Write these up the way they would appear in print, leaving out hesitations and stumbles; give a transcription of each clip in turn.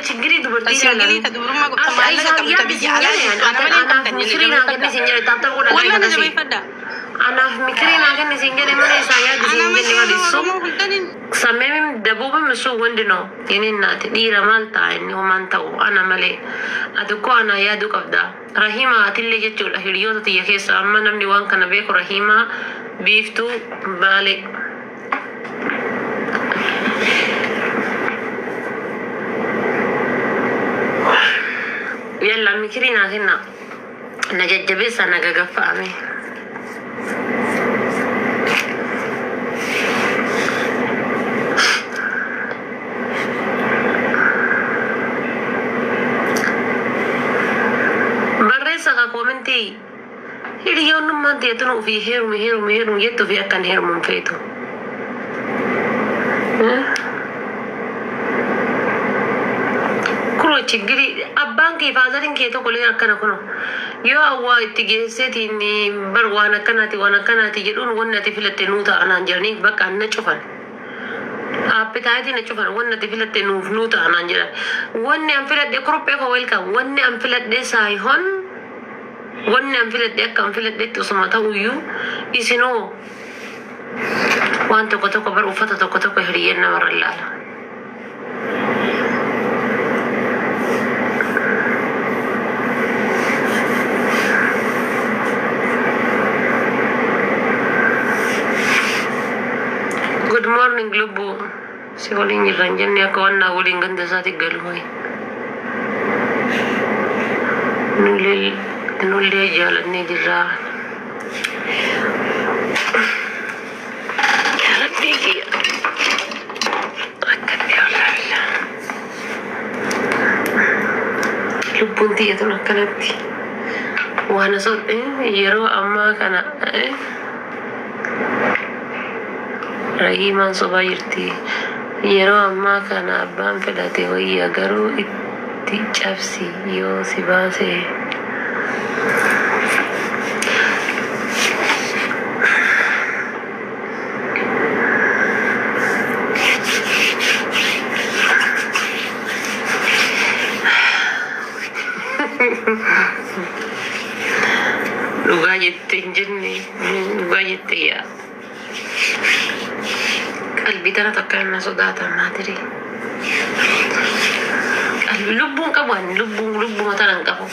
تشجري دبرتي تشجري تدور ما قلت ما لك كم تبي على أنا مكرين أكني سنجري تابتر ولا ولا أنا جبي فدا أنا مكرين أكني سنجري ما نسايا سنجري ما ديسو سميم دبوب مسو وندنو يعني نات ديرا مالتا إني ومان تاو أنا ملي أدوكو أنا يا دوك أبدا رحيمة أتلي جتول أهليو تيجي سامنا نمني وان كنا بيكو رحيمة بيفتو بالي يلا مكرينا هنا نججبس أنا جفامي بريسا كومنتي هيري يوم ما تيتنو في هيرو يتو في أكن هيرو من فيتو chigiri abban ke fazarin ke to kullu kana kuno yo awwa itigese ni bar wana kanati jedun wonna ti filatte nuta anan jarni baka na chufan appetite na chufan wonna ti filatte nuta anan jara wonna am filatte kroppe ko welcome wonna am filatte sai hon wonna am filatte kam filatte to somata uyu isino wanto ko bar ufata to ko hiriyenna marallala Good morning, Lubu. Si huling nilanjan niya ko na huling ganda sa ating galoy. Nulil jalan ni dira. Harap bigi. Rakat ya Allah. Lubun ti ito nakanati. Wana so yero amma kana Rahiman sobayirti yero amma kana abban fedate wayya garu itti cabsi yo si baase luga jette jinni luga jette ya قلبي ترى تكلم صداعة ما أدري قلبي لبون كمان لبون مثلا كفو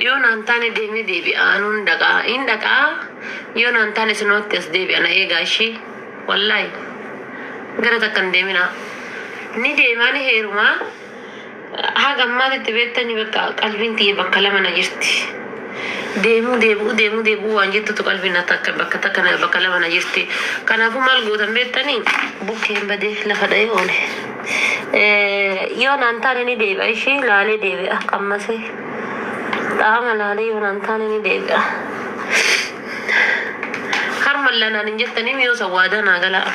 يون أنتاني ديبي أنون دكا إن دكا يون أنتاني سنوتس ديبي أنا إيه غاشي والله غير تكن ديمينا ني ديماني هيروما ها ما تبيتني بكا قلبي تي بكلام أنا جرتي deemu waan jettutu qalbiin takka bakka takka na bakka lama na jirti kanaafuu maal gootan beektanii bukkeen badee lafa dha'ee oole yoo naan taane ni deebi'a ishee laalee deebi'a qammasee dhaama laalee yoo naan taane ni deebi'a harmallaa naan hin jettanii yoo sawwaadaa naa galaa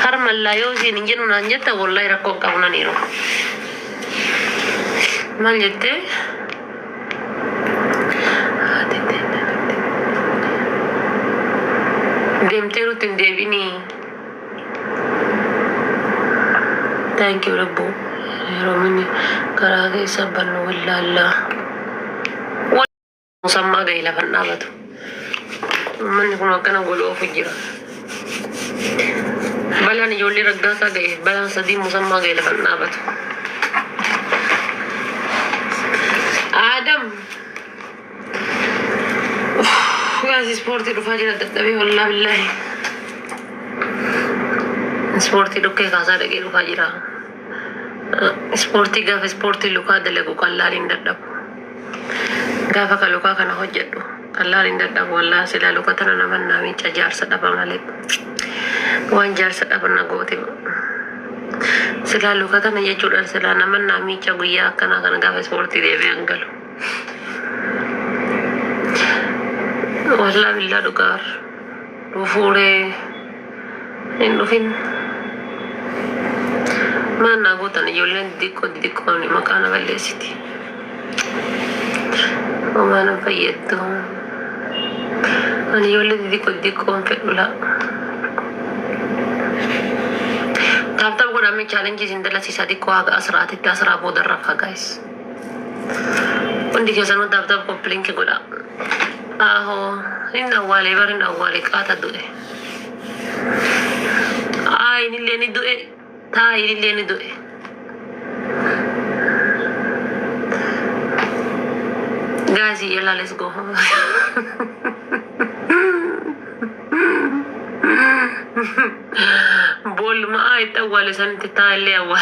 harmallaa yoo isiin hin jennu naan jetta wallahi rakkoon qabu nan yeroo maal jettee Demteru tindebini. Thank you, Rabbu. Romini karage sabanu wallalla. Musamma gaila fannabatu. Manni kun akkana goloo fujira. Balan ijoollee raggaasaa ga'e balan sadii musammaa ga'e lafan dhaabatu. Adam gaas ispoortii dhufaa jira dadhabee wallaa billaahi. Ispoortii dhukkee kaasaa dhaqee dhufaa jira. Ispoortii gaafa ispoortii lukaa dalagu qallaaliin dadhabu. Gaafa ka lukaa kana hojjedhu qallaaliin dadhabu wallaa silaa luka tana namannaa miica jaarsa dhaba malee. Waan jaarsa dhabanna goote silaa luka tana jechuudhaan silaa namannaa miica guyyaa akkanaa kana gaafa ispoortii deebi'an galu. Wallaa billaa dhugaar dhufuuree hin dhufin. Maannaa gootan ijoolleen xixiqqoon maqaana balleessiti. Homaana fayyaddu. Ani ijoollee xixiqqoon fedhu laa. me challenge indala si sadi ko aga asrat itta asra bodar rafa guys undi ke sanu dab ko plink gola aho inna wale qata du'e ay ni leni du'e tai ni leni du'e guys yalla let's go home بول ما آيت أول سنة تالي أول